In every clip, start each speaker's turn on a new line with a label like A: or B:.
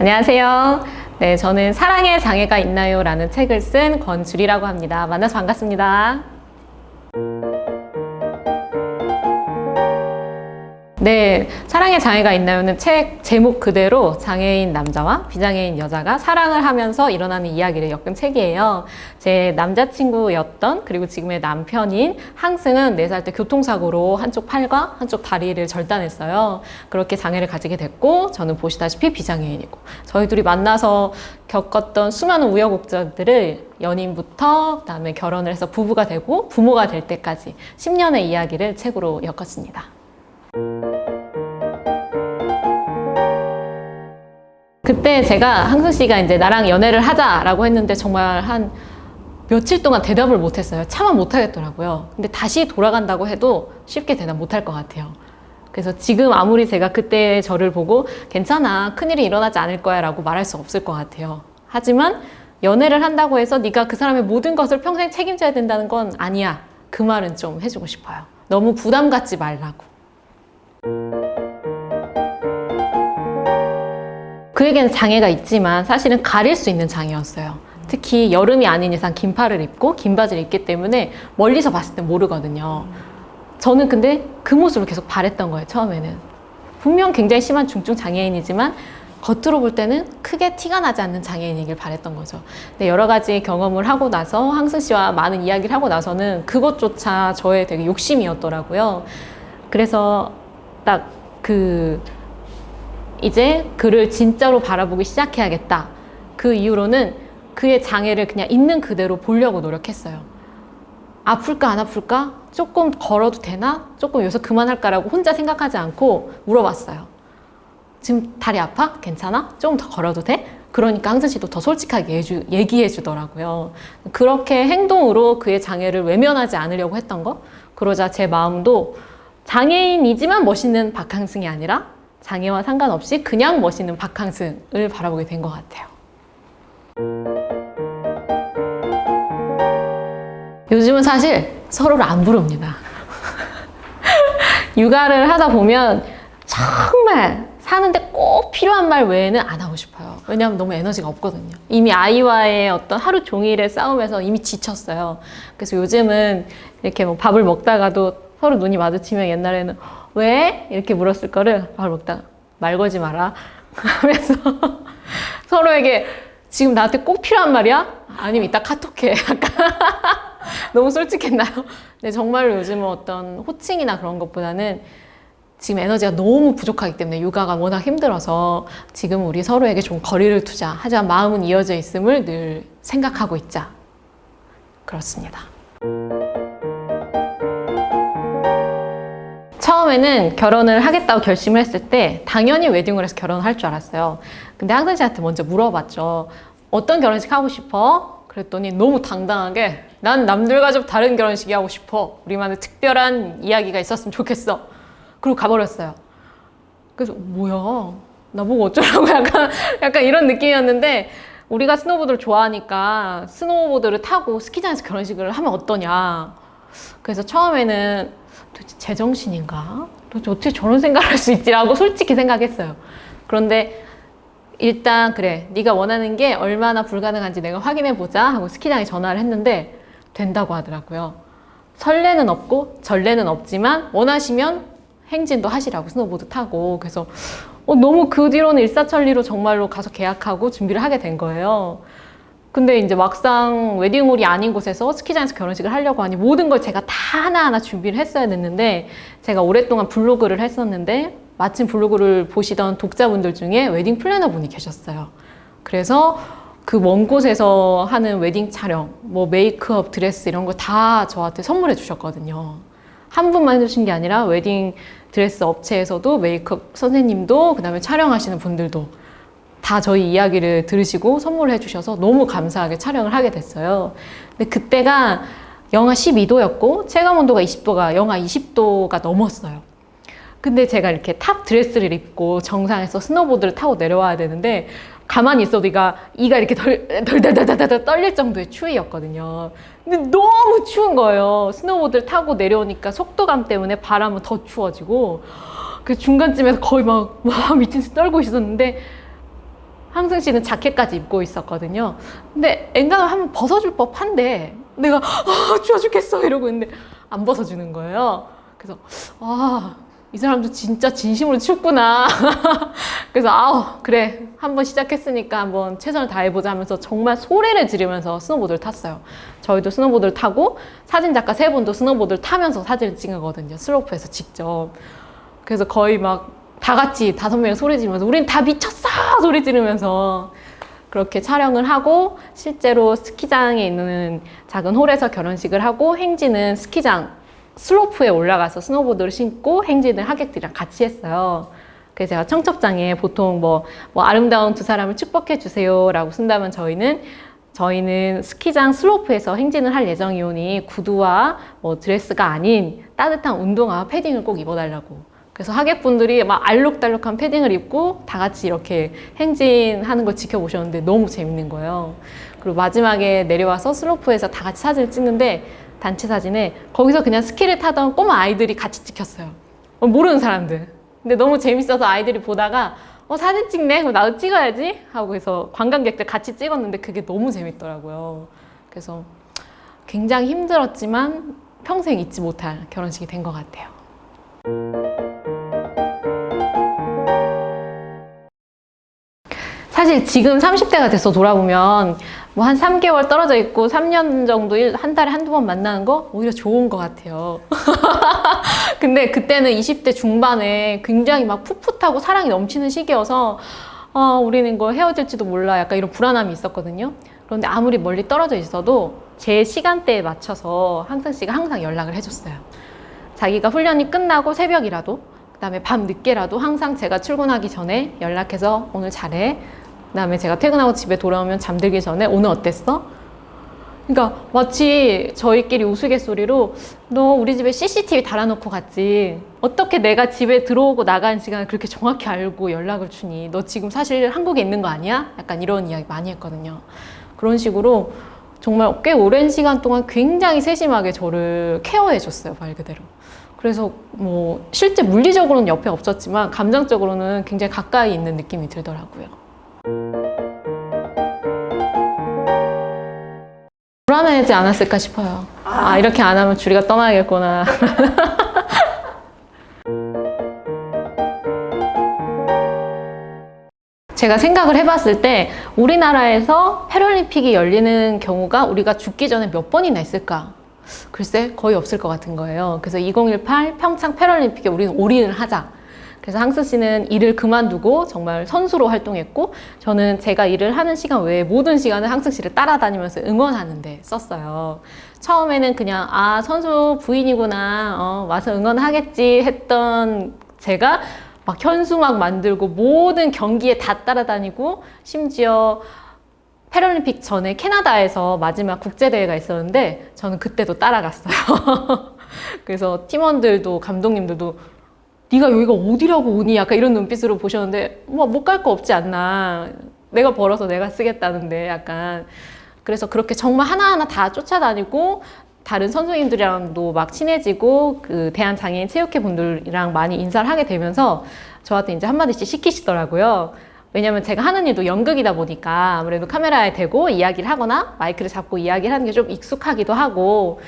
A: 안녕하세요. 네, 저는 사랑에 장애가 있나요? 라는 책을 쓴 권주리라고 합니다. 만나서 반갑습니다. 네, 사랑에 장애가 있나요는 책 제목 그대로 장애인 남자와 비장애인 여자가 사랑을 하면서 일어나는 이야기를 엮은 책이에요. 제 남자친구였던 그리고 지금의 남편인 항승은 4살 때 교통사고로 한쪽 팔과 한쪽 다리를 절단했어요. 그렇게 장애를 가지게 됐고 저는 보시다시피 비장애인이고 저희 둘이 만나서 겪었던 수많은 우여곡절들을 연인부터 그다음에 결혼을 해서 부부가 되고 부모가 될 때까지 10년의 이야기를 책으로 엮었습니다. 그때 제가 항승 씨가 이제 나랑 연애를 하자라고 했는데 정말 한 며칠 동안 대답을 못했어요. 차마 못하겠더라고요. 근데 다시 돌아간다고 해도 쉽게 대답 못할 것 같아요. 그래서 지금 아무리 제가 그때 저를 보고 괜찮아, 큰일이 일어나지 않을 거야 라고 말할 수 없을 것 같아요. 하지만 연애를 한다고 해서 네가 그 사람의 모든 것을 평생 책임져야 된다는 건 아니야. 그 말은 좀 해주고 싶어요. 너무 부담 갖지 말라고. 그에게는 장애가 있지만 사실은 가릴 수 있는 장애였어요. 특히 여름이 아닌 이상 긴팔을 입고 긴 바지를 입기 때문에 멀리서 봤을 때 모르거든요. 저는 근데 그 모습을 계속 바랬던 거예요, 처음에는. 분명 굉장히 심한 중증 장애인이지만 겉으로 볼 때는 크게 티가 나지 않는 장애인이길 바랬던 거죠. 근데 여러 가지 경험을 하고 나서 항승 씨와 많은 이야기를 하고 나서는 그것조차 저의 되게 욕심이었더라고요. 그래서 딱 이제 그를 진짜로 바라보기 시작해야겠다. 그 이후로는 그의 장애를 그냥 있는 그대로 보려고 노력했어요. 아플까 안 아플까? 조금 걸어도 되나? 조금 여기서 그만할까라고 혼자 생각하지 않고 물어봤어요. 지금 다리 아파? 괜찮아? 조금 더 걸어도 돼? 그러니까 항승 씨도 더 솔직하게 얘기해 주더라고요. 그렇게 행동으로 그의 장애를 외면하지 않으려고 했던 거. 그러자 제 마음도 장애인이지만 멋있는 박항승이 아니라 장애와 상관없이 그냥 멋있는 박항승을 바라보게 된 것 같아요. 요즘은 사실 서로를 안 부릅니다. 육아를 하다 보면 정말 사는데 꼭 필요한 말 외에는 안 하고 싶어요. 왜냐하면 너무 에너지가 없거든요. 이미 아이와의 어떤 하루 종일의 싸움에서 이미 지쳤어요. 그래서 요즘은 이렇게 뭐 밥을 먹다가도 서로 눈이 마주치면 옛날에는 왜? 이렇게 물었을 거를 밥을 먹다가 말 걸지 마라 하면서 서로에게 지금 나한테 꼭 필요한 말이야? 아니면 이따 카톡해. 약간 너무 솔직했나요? 근데 정말로 요즘은 어떤 호칭이나 그런 것보다는 지금 에너지가 너무 부족하기 때문에 육아가 워낙 힘들어서 지금 우리 서로에게 좀 거리를 두자. 하지만 마음은 이어져 있음을 늘 생각하고 있자. 그렇습니다. 처음에는 결혼을 하겠다고 결심을 했을 때 당연히 웨딩을 해서 결혼을 할 줄 알았어요. 근데 항승 씨한테 먼저 물어봤죠. 어떤 결혼식 하고 싶어? 그랬더니 너무 당당하게 난 남들과 좀 다른 결혼식이 하고 싶어. 우리만의 특별한 이야기가 있었으면 좋겠어. 그리고 가버렸어요. 그래서 뭐야? 나보고 어쩌라고 약간 이런 느낌이었는데 우리가 스노보드를 좋아하니까 스노보드를 타고 스키장에서 결혼식을 하면 어떠냐. 그래서 처음에는 도대체 제정신인가? 도대체 어떻게 저런 생각을 할 수 있지라고 솔직히 생각했어요. 그런데 일단 그래, 네가 원하는 게 얼마나 불가능한지 내가 확인해보자 하고 스키장에 전화를 했는데 된다고 하더라고요. 설레는 없고 전례는 없지만 원하시면 행진도 하시라고 스노보드 타고. 그래서 너무 그 뒤로는 일사천리로 정말로 가서 계약하고 준비를 하게 된 거예요. 근데 이제 막상 웨딩홀이 아닌 곳에서 스키장에서 결혼식을 하려고 하니 모든 걸 제가 다 하나하나 준비를 했어야 됐는데 제가 오랫동안 블로그를 했었는데 마침 블로그를 보시던 독자분들 중에 웨딩 플래너 분이 계셨어요. 그래서 그 먼 곳에서 하는 웨딩 촬영, 뭐 메이크업, 드레스 이런 거 다 저한테 선물해 주셨거든요. 한 분만 해주신 게 아니라 웨딩 드레스 업체에서도 메이크업 선생님도 그다음에 촬영하시는 분들도 다 저희 이야기를 들으시고 선물을 해주셔서 너무 감사하게 촬영을 하게 됐어요. 근데 그때가 영하 12도였고 체감 온도가 20도가 영하 20도가 넘었어요. 근데 제가 이렇게 탑 드레스를 입고 정상에서 스노보드를 타고 내려와야 되는데 가만히 있어도 이가 이렇게 덜덜덜덜 떨릴 정도의 추위였거든요. 근데 너무 추운 거예요. 스노보드를 타고 내려오니까 속도감 때문에 바람은 더 추워지고 그 중간쯤에서 거의 막 미친 듯이 떨고 있었는데 항승 씨는 자켓까지 입고 있었거든요. 근데 엔간하면 한번 벗어줄 법한데 내가 추워 죽겠어 이러고 있는데 안 벗어주는 거예요. 그래서 이 사람도 진짜 진심으로 춥구나. 그래서 그래 한번 시작했으니까 한번 최선을 다해보자 하면서 정말 소리를 지르면서 스노보드를 탔어요. 저희도 스노보드를 타고 사진작가 세 분도 스노보드를 타면서 사진을 찍거든요. 슬로프에서 직접. 그래서 거의 막 다 같이 5명이 소리 지르면서 우린 다 미쳤어 소리 지르면서 그렇게 촬영을 하고 실제로 스키장에 있는 작은 홀에서 결혼식을 하고 행진은 스키장 슬로프에 올라가서 스노보드를 신고 행진을 하객들이랑 같이 했어요. 그래서 제가 청첩장에 보통 뭐 아름다운 두 사람을 축복해 주세요 라고 쓴다면 저희는 스키장 슬로프에서 행진을 할 예정이오니 구두와 뭐 드레스가 아닌 따뜻한 운동화와 패딩을 꼭 입어달라고. 그래서 하객분들이 막 알록달록한 패딩을 입고 다 같이 이렇게 행진하는 걸 지켜보셨는데 너무 재밌는 거예요. 그리고 마지막에 내려와서 슬로프에서 다 같이 사진을 찍는데 단체 사진에 거기서 그냥 스키를 타던 꼬마 아이들이 같이 찍혔어요. 모르는 사람들. 근데 너무 재밌어서 아이들이 보다가 사진 찍네? 그럼 나도 찍어야지? 하고 해서 관광객들 같이 찍었는데 그게 너무 재밌더라고요. 그래서 굉장히 힘들었지만 평생 잊지 못할 결혼식이 된 것 같아요. 사실 지금 30대가 돼서 돌아보면 뭐 한 3개월 떨어져 있고 3년 정도 한 달에 한두 번 만나는 거 오히려 좋은 것 같아요. 근데 그때는 20대 중반에 굉장히 막 풋풋하고 사랑이 넘치는 시기여서 우리는 이거 헤어질지도 몰라 약간 이런 불안함이 있었거든요. 그런데 아무리 멀리 떨어져 있어도 제 시간대에 맞춰서 항승 씨가 항상 연락을 해줬어요. 자기가 훈련이 끝나고 새벽이라도 그다음에 밤 늦게라도 항상 제가 출근하기 전에 연락해서 오늘 잘해. 그다음에 제가 퇴근하고 집에 돌아오면 잠들기 전에 오늘 어땠어? 그러니까 마치 저희끼리 우스갯소리로 너 우리 집에 CCTV 달아놓고 갔지. 어떻게 내가 집에 들어오고 나가는 시간을 그렇게 정확히 알고 연락을 주니? 너 지금 사실 한국에 있는 거 아니야? 약간 이런 이야기 많이 했거든요. 그런 식으로 정말 꽤 오랜 시간 동안 굉장히 세심하게 저를 케어해 줬어요, 말 그대로. 그래서 뭐 실제 물리적으로는 옆에 없었지만 감정적으로는 굉장히 가까이 있는 느낌이 들더라고요. 불안해하지 않았을까 싶어요. 이렇게 안 하면 주리가 떠나야겠구나. 제가 생각을 해봤을 때 우리나라에서 패럴림픽이 열리는 경우가 우리가 죽기 전에 몇 번이나 있을까? 글쎄 거의 없을 것 같은 거예요. 그래서 2018 평창 패럴림픽에 우리는 올인을 하자. 그래서 항승 씨는 일을 그만두고 정말 선수로 활동했고 저는 제가 일을 하는 시간 외에 모든 시간을 항승 씨를 따라다니면서 응원하는 데 썼어요. 처음에는 그냥 선수 부인이구나 와서 응원하겠지 했던 제가 막 현수막 만들고 모든 경기에 다 따라다니고 심지어 패럴림픽 전에 캐나다에서 마지막 국제대회가 있었는데 저는 그때도 따라갔어요. 그래서 팀원들도 감독님들도 네가 여기가 어디라고 오니? 약간 이런 눈빛으로 보셨는데 뭐 못 갈 거 없지 않나. 내가 벌어서 내가 쓰겠다는데 약간. 그래서 그렇게 정말 하나하나 다 쫓아다니고 다른 선생님들이랑도 막 친해지고 그 대한장애인 체육회 분들이랑 많이 인사를 하게 되면서 저한테 이제 한마디씩 시키시더라고요. 왜냐면 제가 하는 일도 연극이다 보니까 아무래도 카메라에 대고 이야기를 하거나 마이크를 잡고 이야기를 하는 게 좀 익숙하기도 하고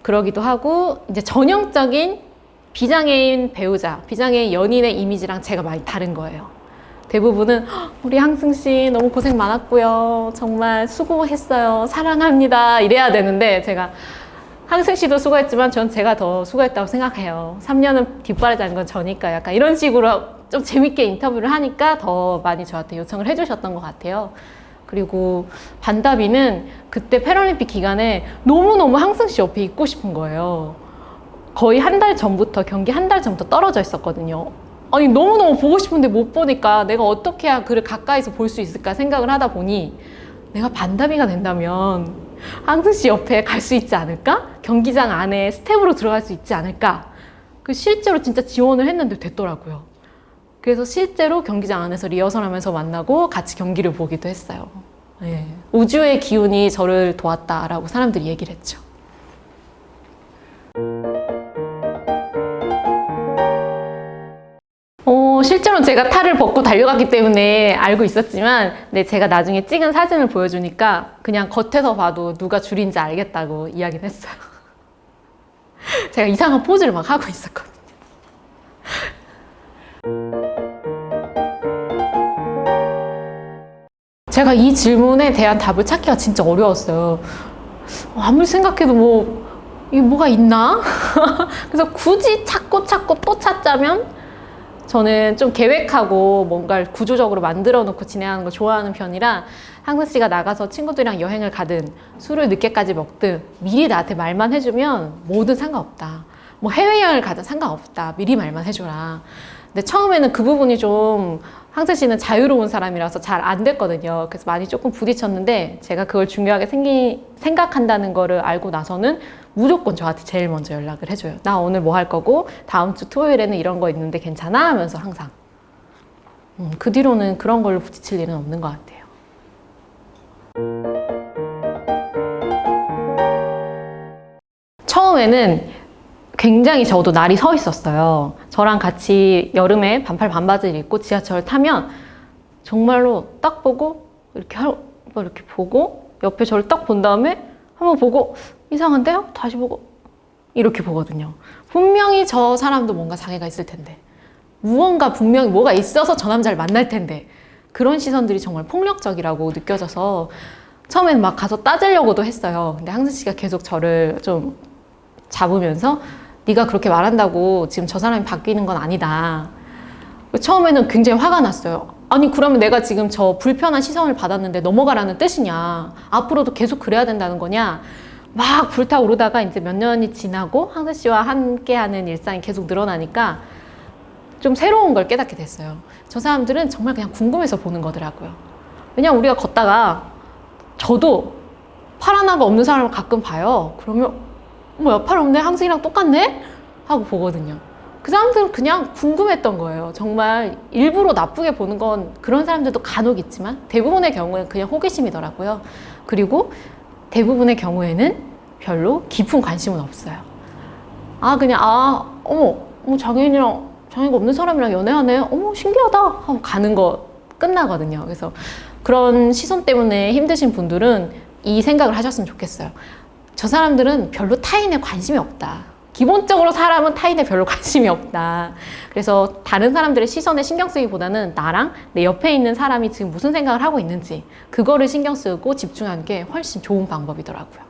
A: 그러기도 하고 이제 전형적인 비장애인 배우자, 비장애인 연인의 이미지랑 제가 많이 다른 거예요. 대부분은 우리 항승 씨 너무 고생 많았고요. 정말 수고했어요. 사랑합니다. 이래야 되는데 제가 항승 씨도 수고했지만 전 제가 더 수고했다고 생각해요. 3년은 뒷바라지 하는 건 저니까 약간 이런 식으로 좀 재밌게 인터뷰를 하니까 더 많이 저한테 요청을 해주셨던 것 같아요. 그리고 반다비는 그때 패럴림픽 기간에 너무너무 항승 씨 옆에 있고 싶은 거예요. 거의 한 달 전부터 경기 한 달 전부터 떨어져 있었거든요. 아니 너무너무 보고 싶은데 못 보니까 내가 어떻게 해야 그를 가까이서 볼 수 있을까 생각을 하다 보니 내가 반다비가 된다면 항승 씨 옆에 갈 수 있지 않을까? 경기장 안에 스텝으로 들어갈 수 있지 않을까? 실제로 진짜 지원을 했는데 됐더라고요. 그래서 실제로 경기장 안에서 리허설하면서 만나고 같이 경기를 보기도 했어요. 네. 우주의 기운이 저를 도왔다라고 사람들이 얘기를 했죠. 실제로는 제가 탈을 벗고 달려갔기 때문에 알고 있었지만, 네, 제가 나중에 찍은 사진을 보여주니까 그냥 겉에서 봐도 누가 줄인지 알겠다고 이야기를 했어요. 제가 이상한 포즈를 막 하고 있었거든요. 제가 이 질문에 대한 답을 찾기가 진짜 어려웠어요. 아무리 생각해도 이게 뭐가 있나? 그래서 굳이 찾고 또 찾자면, 저는 좀 계획하고 뭔가를 구조적으로 만들어 놓고 진행하는 걸 좋아하는 편이라, 항선 씨가 나가서 친구들이랑 여행을 가든 술을 늦게까지 먹든 미리 나한테 말만 해주면 뭐든 상관없다. 뭐 해외여행을 가든 상관없다. 미리 말만 해줘라. 근데 처음에는 그 부분이 좀, 항선 씨는 자유로운 사람이라서 잘 안 됐거든요. 그래서 많이 조금 부딪혔는데, 제가 그걸 중요하게 생각한다는 거를 알고 나서는 무조건 저한테 제일 먼저 연락을 해줘요. 나 오늘 뭐 할 거고 다음 주 토요일에는 이런 거 있는데 괜찮아? 하면서 항상. 그 뒤로는 그런 걸로 부딪힐 일은 없는 것 같아요. 처음에는 굉장히 저도 날이 서 있었어요. 저랑 같이 여름에 반팔 반바지를 입고 지하철 타면 정말로 딱 보고 이렇게 보고 옆에 저를 딱 본 다음에 한번 보고 이상한데요? 다시 보고 이렇게 보거든요. 분명히 저 사람도 뭔가 장애가 있을 텐데, 무언가 분명히 뭐가 있어서 저 남자를 만날 텐데, 그런 시선들이 정말 폭력적이라고 느껴져서 처음에는 막 가서 따지려고도 했어요. 근데 항선 씨가 계속 저를 좀 잡으면서, 네가 그렇게 말한다고 지금 저 사람이 바뀌는 건 아니다. 처음에는 굉장히 화가 났어요. 아니 그러면 내가 지금 저 불편한 시선을 받았는데 넘어가라는 뜻이냐, 앞으로도 계속 그래야 된다는 거냐, 막 불타오르다가 이제 몇 년이 지나고 항선 씨와 함께하는 일상이 계속 늘어나니까 좀 새로운 걸 깨닫게 됐어요. 저 사람들은 정말 그냥 궁금해서 보는 거더라고요. 왜냐면 우리가 걷다가 저도 팔 하나가 없는 사람을 가끔 봐요. 그러면 뭐야, 팔 없네? 항상이랑 똑같네? 하고 보거든요. 그 사람들은 그냥 궁금했던 거예요. 정말 일부러 나쁘게 보는 건 그런 사람들도 간혹 있지만 대부분의 경우에는 그냥 호기심이더라고요. 그리고 대부분의 경우에는 별로 깊은 관심은 없어요. 장애가 없는 사람이랑 연애하네? 어머, 신기하다! 하고 가는 거 끝나거든요. 그래서 그런 시선 때문에 힘드신 분들은 이 생각을 하셨으면 좋겠어요. 저 사람들은 별로 타인에 관심이 없다. 기본적으로 사람은 타인에 별로 관심이 없다. 그래서 다른 사람들의 시선에 신경 쓰기보다는 나랑 내 옆에 있는 사람이 지금 무슨 생각을 하고 있는지, 그거를 신경 쓰고 집중하는 게 훨씬 좋은 방법이더라고요.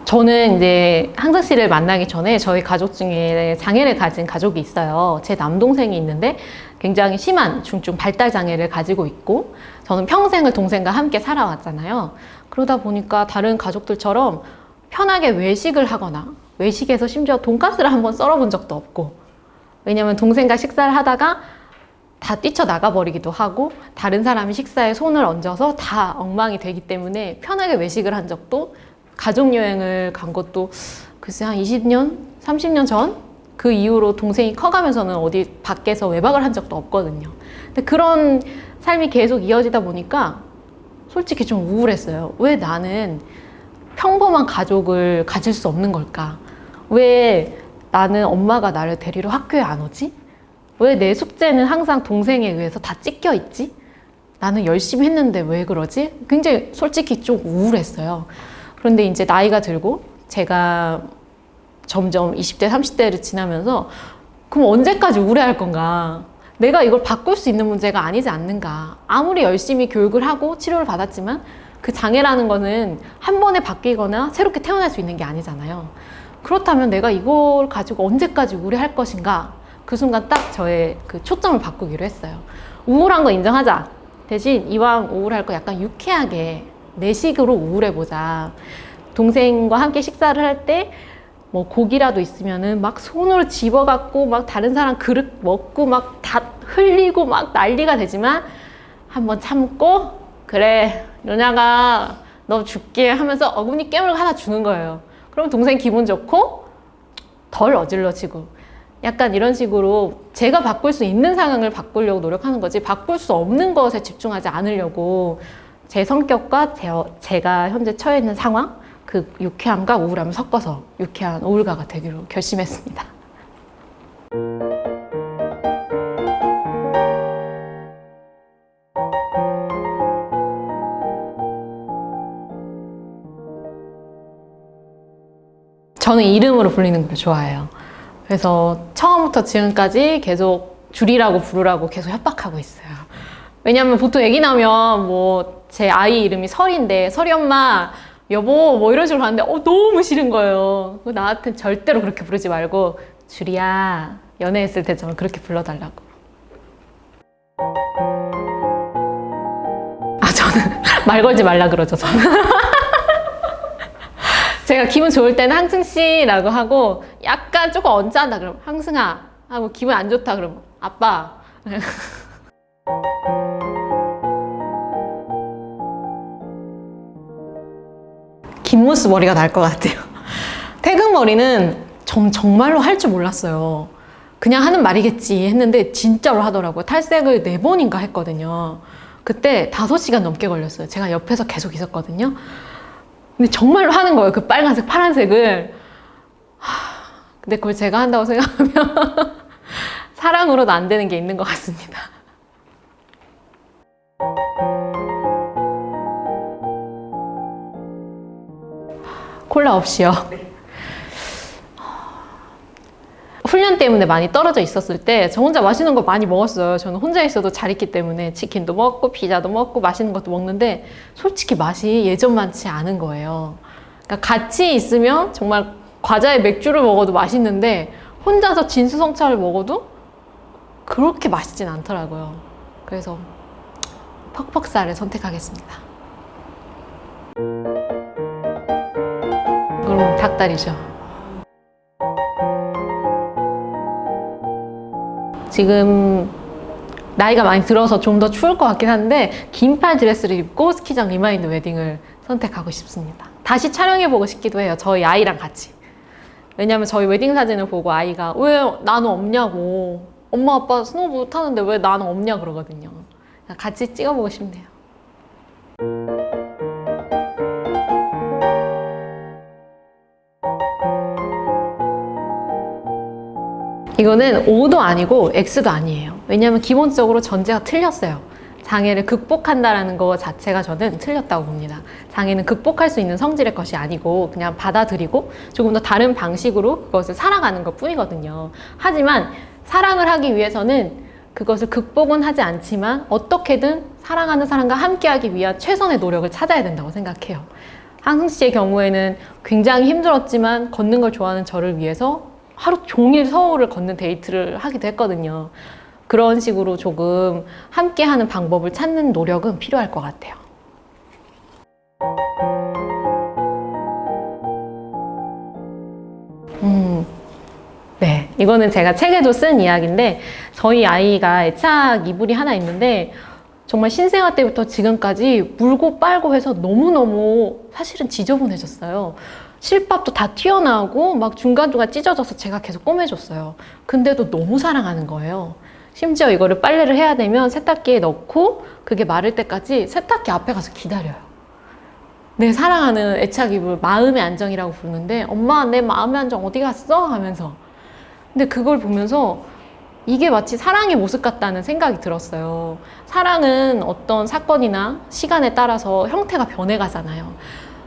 A: 저는 이제 항선 씨를 만나기 전에 저희 가족 중에 장애를 가진 가족이 있어요. 제 남동생이 있는데 굉장히 심한 중증 발달 장애를 가지고 있고, 저는 평생을 동생과 함께 살아왔잖아요. 그러다 보니까 다른 가족들처럼 편하게 외식을 하거나, 외식에서 심지어 돈가스를 한번 썰어본 적도 없고, 왜냐면 동생과 식사를 하다가 다 뛰쳐나가 버리기도 하고 다른 사람이 식사에 손을 얹어서 다 엉망이 되기 때문에 편하게 외식을 한 적도, 가족여행을 간 것도 글쎄 한 20년, 30년 전? 그 이후로 동생이 커가면서는 어디 밖에서 외박을 한 적도 없거든요. 근데 그런 삶이 계속 이어지다 보니까 솔직히 좀 우울했어요. 왜 나는 평범한 가족을 가질 수 없는 걸까? 왜 나는 엄마가 나를 데리러 학교에 안 오지? 왜 내 숙제는 항상 동생에 의해서 다 찢겨 있지? 나는 열심히 했는데 왜 그러지? 굉장히 솔직히 좀 우울했어요. 그런데 이제 나이가 들고 제가 점점 20대, 30대를 지나면서 그럼 언제까지 우울해할 건가? 내가 이걸 바꿀 수 있는 문제가 아니지 않는가? 아무리 열심히 교육을 하고 치료를 받았지만 그 장애라는 거는 한 번에 바뀌거나 새롭게 태어날 수 있는 게 아니잖아요. 그렇다면 내가 이걸 가지고 언제까지 우울해할 것인가? 그 순간 딱 저의 그 초점을 바꾸기로 했어요. 우울한 거 인정하자. 대신 이왕 우울할 거 약간 유쾌하게 내 식으로 우울해보자. 동생과 함께 식사를 할 때 뭐 고기라도 있으면은 막 손으로 집어갖고 막 다른 사람 그릇 먹고 막 다 흘리고 막 난리가 되지만 한번 참고, 그래 누나가 너 줄게 하면서 어금니 깨물고 하나 주는 거예요. 그럼 동생 기분 좋고 덜 어질러지고, 약간 이런 식으로 제가 바꿀 수 있는 상황을 바꾸려고 노력하는 거지, 바꿀 수 없는 것에 집중하지 않으려고 제 성격과 제가 현재 처해 있는 상황, 그 유쾌함과 우울함을 섞어서 유쾌한 우울가가 되기로 결심했습니다. 저는 이름으로 불리는 걸 좋아해요. 그래서 처음부터 지금까지 계속 줄이라고 부르라고 계속 협박하고 있어요. 왜냐면 보통 애기 나면 뭐 제 아이 이름이 설인데 설이 엄마 여보 뭐 이런 식으로 하는데 너무 싫은 거예요. 나한테 절대로 그렇게 부르지 말고 줄이야 연애했을 때처럼 그렇게 불러달라고. 저는 말 걸지 말라 그러죠. 저는. 제가 기분 좋을 때는 항승씨라고 하고 약간 조금 언짢다 그러면 항승아 하고 기분 안 좋다 그러면 아빠. 김무스 머리가 날 것 같아요. 태극머리는 정말로 할 줄 몰랐어요. 그냥 하는 말이겠지 했는데 진짜로 하더라고요. 탈색을 4번인가 했거든요. 그때 5시간 넘게 걸렸어요. 제가 옆에서 계속 있었거든요. 근데 정말로 하는 거예요. 그 빨간색, 파란색을. 근데 그걸 제가 한다고 생각하면 사랑으로도 안 되는 게 있는 것 같습니다. 콜라 없이요. 훈련 때문에 많이 떨어져 있었을 때 저 혼자 맛있는 거 많이 먹었어요. 저는 혼자 있어도 잘 있기 때문에 치킨도 먹고 피자도 먹고 맛있는 것도 먹는데 솔직히 맛이 예전만치 않은 거예요. 그러니까 같이 있으면 정말 과자에 맥주를 먹어도 맛있는데 혼자서 진수성찬을 먹어도 그렇게 맛있진 않더라고요. 그래서 퍽퍽살을 선택하겠습니다. 그럼 닭다리죠. 지금 나이가 많이 들어서 좀 더 추울 것 같긴 한데 긴팔 드레스를 입고 스키장 리마인드 웨딩을 선택하고 싶습니다. 다시 촬영해보고 싶기도 해요. 저희 아이랑 같이. 왜냐면 저희 웨딩 사진을 보고 아이가 왜 나는 없냐고 엄마 아빠 스노보드 타는데 왜 나는 없냐 그러거든요. 같이 찍어보고 싶네요. 이거는 O도 아니고 X도 아니에요. 왜냐하면 기본적으로 전제가 틀렸어요. 장애를 극복한다라는 거 자체가 저는 틀렸다고 봅니다. 장애는 극복할 수 있는 성질의 것이 아니고 그냥 받아들이고 조금 더 다른 방식으로 그것을 살아가는 것 뿐이거든요. 하지만 사랑을 하기 위해서는 그것을 극복은 하지 않지만 어떻게든 사랑하는 사람과 함께하기 위한 최선의 노력을 찾아야 된다고 생각해요. 항승 씨의 경우에는 굉장히 힘들었지만 걷는 걸 좋아하는 저를 위해서 하루 종일 서울을 걷는 데이트를 하기도 했거든요. 그런 식으로 조금 함께하는 방법을 찾는 노력은 필요할 것 같아요. 네, 이거는 제가 책에도 쓴 이야기인데 저희 아이가 애착 이불이 하나 있는데 정말 신생아 때부터 지금까지 물고 빨고 해서 너무너무 사실은 지저분해졌어요. 실밥도 다 튀어나오고 막 중간중간 찢어져서 제가 계속 꼬매줬어요. 근데도 너무 사랑하는 거예요. 심지어 이거를 빨래를 해야 되면 세탁기에 넣고 그게 마를 때까지 세탁기 앞에 가서 기다려요. 내 사랑하는 애착 이불 마음의 안정이라고 부르는데 엄마 내 마음의 안정 어디 갔어? 하면서 근데 그걸 보면서 이게 마치 사랑의 모습 같다는 생각이 들었어요. 사랑은 어떤 사건이나 시간에 따라서 형태가 변해가잖아요.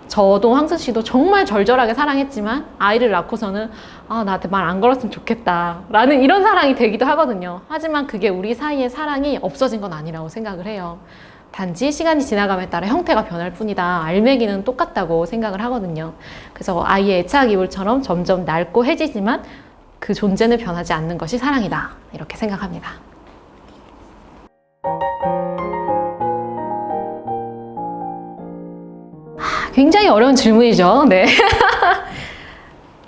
A: 저도 항승 씨도 정말 절절하게 사랑했지만 아이를 낳고서는 나한테 말 안 걸었으면 좋겠다 라는 이런 사랑이 되기도 하거든요. 하지만 그게 우리 사이의 사랑이 없어진 건 아니라고 생각을 해요. 단지 시간이 지나감에 따라 형태가 변할 뿐이다. 알맹이는 똑같다고 생각을 하거든요. 그래서 아이의 애착 이불처럼 점점 낡고 해지지만 그 존재는 변하지 않는 것이 사랑이다. 이렇게 생각합니다. 굉장히 어려운 질문이죠. 네.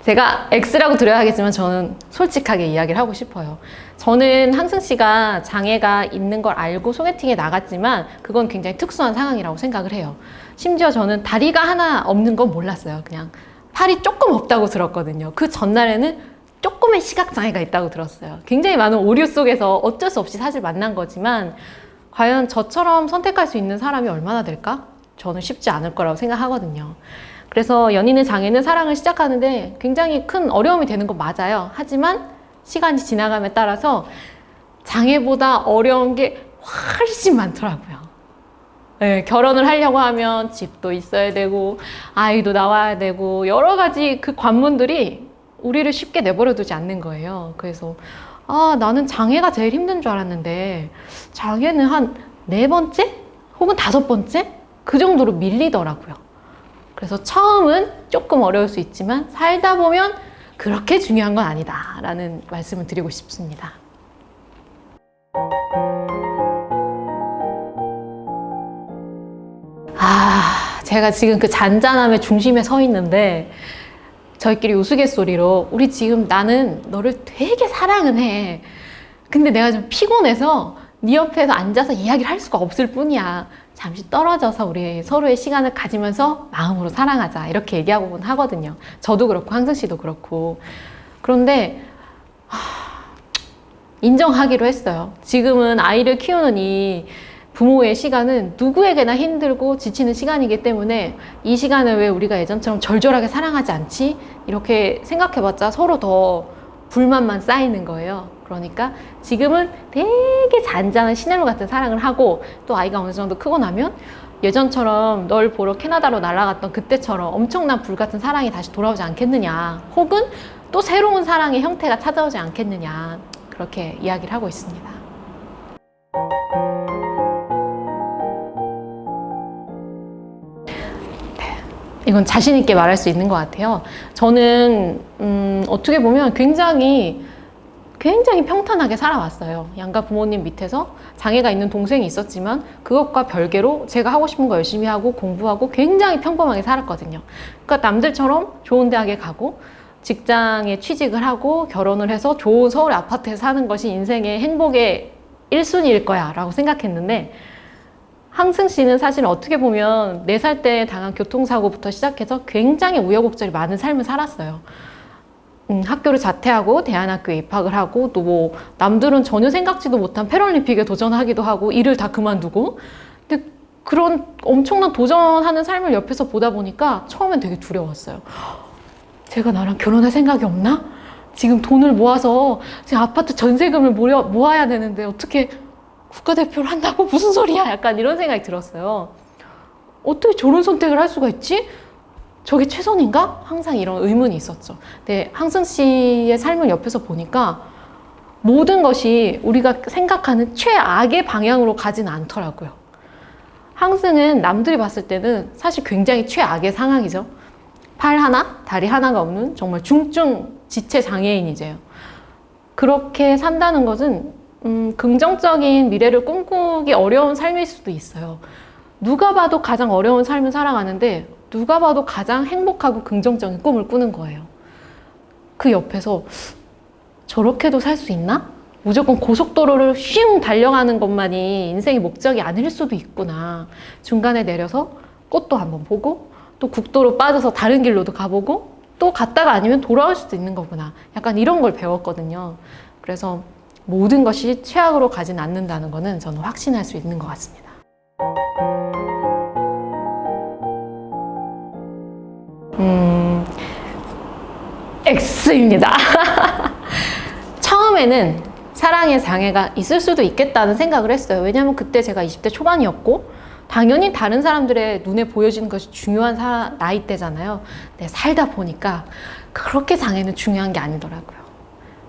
A: 제가 X라고 드려야 하겠지만 저는 솔직하게 이야기를 하고 싶어요. 저는 항승 씨가 장애가 있는 걸 알고 소개팅에 나갔지만 그건 굉장히 특수한 상황이라고 생각을 해요. 심지어 저는 다리가 하나 없는 건 몰랐어요. 그냥 팔이 조금 없다고 들었거든요. 그 전날에는 조금의 시각장애가 있다고 들었어요. 굉장히 많은 오류 속에서 어쩔 수 없이 사실 만난 거지만 과연 저처럼 선택할 수 있는 사람이 얼마나 될까? 저는 쉽지 않을 거라고 생각하거든요. 그래서 연인의 장애는 사랑을 시작하는데 굉장히 큰 어려움이 되는 건 맞아요. 하지만 시간이 지나감에 따라서 장애보다 어려운 게 훨씬 많더라고요. 네, 결혼을 하려고 하면 집도 있어야 되고 아이도 나와야 되고 여러 가지 그 관문들이 우리를 쉽게 내버려 두지 않는 거예요. 그래서 나는 장애가 제일 힘든 줄 알았는데 장애는 한 4번째 혹은 5번째 그 정도로 밀리더라고요. 그래서 처음은 조금 어려울 수 있지만 살다 보면 그렇게 중요한 건 아니다 라는 말씀을 드리고 싶습니다. 제가 지금 그 잔잔함의 중심에 서 있는데 저희끼리 우스갯소리로 우리 지금 나는 너를 되게 사랑은 해. 근데 내가 좀 피곤해서 네 옆에서 앉아서 이야기를 할 수가 없을 뿐이야. 잠시 떨어져서 우리 서로의 시간을 가지면서 마음으로 사랑하자. 이렇게 얘기하고는 하거든요. 저도 그렇고 항승 씨도 그렇고. 그런데 인정하기로 했어요. 지금은 아이를 키우는 이 부모의 시간은 누구에게나 힘들고 지치는 시간이기 때문에 이 시간을 왜 우리가 예전처럼 절절하게 사랑하지 않지? 이렇게 생각해봤자 서로 더 불만만 쌓이는 거예요. 그러니까 지금은 되게 잔잔한 시냇물 같은 사랑을 하고 또 아이가 어느 정도 크고 나면 예전처럼 널 보러 캐나다로 날아갔던 그때처럼 엄청난 불같은 사랑이 다시 돌아오지 않겠느냐, 혹은 또 새로운 사랑의 형태가 찾아오지 않겠느냐, 그렇게 이야기를 하고 있습니다. 이건 자신 있게 말할 수 있는 것 같아요. 저는 어떻게 보면 굉장히 평탄하게 살아왔어요. 양가 부모님 밑에서 장애가 있는 동생이 있었지만 그것과 별개로 제가 하고 싶은 거 열심히 하고 공부하고 굉장히 평범하게 살았거든요. 그러니까 남들처럼 좋은 대학에 가고 직장에 취직을 하고 결혼을 해서 좋은 서울 아파트에 사는 것이 인생의 행복의 1순위일 거야 라고 생각했는데, 항승 씨는 사실 어떻게 보면 4살 때 당한 교통사고부터 시작해서 굉장히 우여곡절이 많은 삶을 살았어요. 학교를 자퇴하고 대안학교에 입학을 하고 또 뭐 남들은 전혀 생각지도 못한 패럴림픽에 도전하기도 하고 일을 다 그만두고, 근데 그런 엄청난 도전하는 삶을 옆에서 보다 보니까 처음엔 되게 두려웠어요. 제가 나랑 결혼할 생각이 없나? 지금 돈을 모아서 지금 아파트 전세금을 모아야 되는데 어떻게 국가대표를 한다고? 무슨 소리야? 약간 이런 생각이 들었어요. 어떻게 저런 선택을 할 수가 있지? 저게 최선인가? 항상 이런 의문이 있었죠. 근데 항승 씨의 삶을 옆에서 보니까 모든 것이 우리가 생각하는 최악의 방향으로 가진 않더라고요. 항승은 남들이 봤을 때는 사실 굉장히 최악의 상황이죠. 팔 하나, 다리 하나가 없는 정말 중증 지체 장애인이제요. 그렇게 산다는 것은 긍정적인 미래를 꿈꾸기 어려운 삶일 수도 있어요. 누가 봐도 가장 어려운 삶을 살아가는데 누가 봐도 가장 행복하고 긍정적인 꿈을 꾸는 거예요. 그 옆에서 저렇게도 살 수 있나? 무조건 고속도로를 슝 달려가는 것만이 인생의 목적이 아닐 수도 있구나. 중간에 내려서 꽃도 한번 보고 또 국도로 빠져서 다른 길로도 가보고 또 갔다가 아니면 돌아올 수도 있는 거구나. 약간 이런 걸 배웠거든요. 그래서 모든 것이 최악으로 가진 않는다는 거는 저는 확신할 수 있는 것 같습니다. X입니다. 처음에는 사랑의 장애가 있을 수도 있겠다는 생각을 했어요. 왜냐면 그때 제가 20대 초반이었고 당연히 다른 사람들의 눈에 보여지는 것이 중요한 나이대잖아요. 근데 살다 보니까 그렇게 장애는 중요한 게 아니더라고요.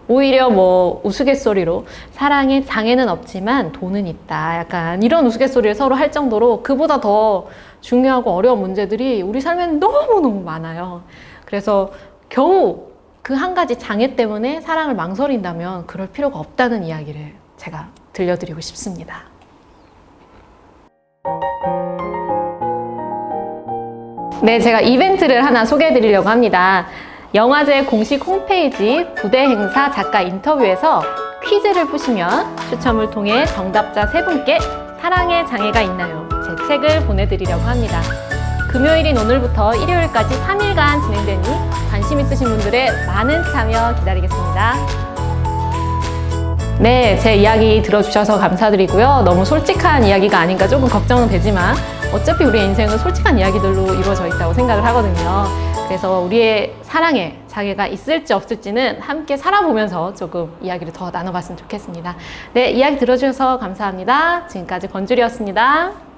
A: 오히려 뭐 우스갯소리로 사랑에 장애는 없지만 돈은 있다, 약간 이런 우스갯소리를 서로 할 정도로 그보다 더 중요하고 어려운 문제들이 우리 삶에는 너무너무 많아요. 그래서 겨우 그 한 가지 장애 때문에 사랑을 망설인다면 그럴 필요가 없다는 이야기를 제가 들려드리고 싶습니다. 네, 제가 이벤트를 하나 소개해 드리려고 합니다. 영화제 공식 홈페이지 부대 행사 작가 인터뷰에서 퀴즈를 푸시면 추첨을 통해 정답자 3분께 사랑의 장애가 있나요? 제 책을 보내드리려고 합니다. 금요일인 오늘부터 일요일까지 3일간 진행되니 관심 있으신 분들의 많은 참여 기다리겠습니다. 네, 제 이야기 들어주셔서 감사드리고요. 너무 솔직한 이야기가 아닌가 조금 걱정은 되지만 어차피 우리의 인생은 솔직한 이야기들로 이루어져 있다고 생각을 하거든요. 그래서 우리의 사랑에 장애가 있을지 없을지는 함께 살아보면서 조금 이야기를 더 나눠봤으면 좋겠습니다. 네, 이야기 들어주셔서 감사합니다. 지금까지 권주리였습니다.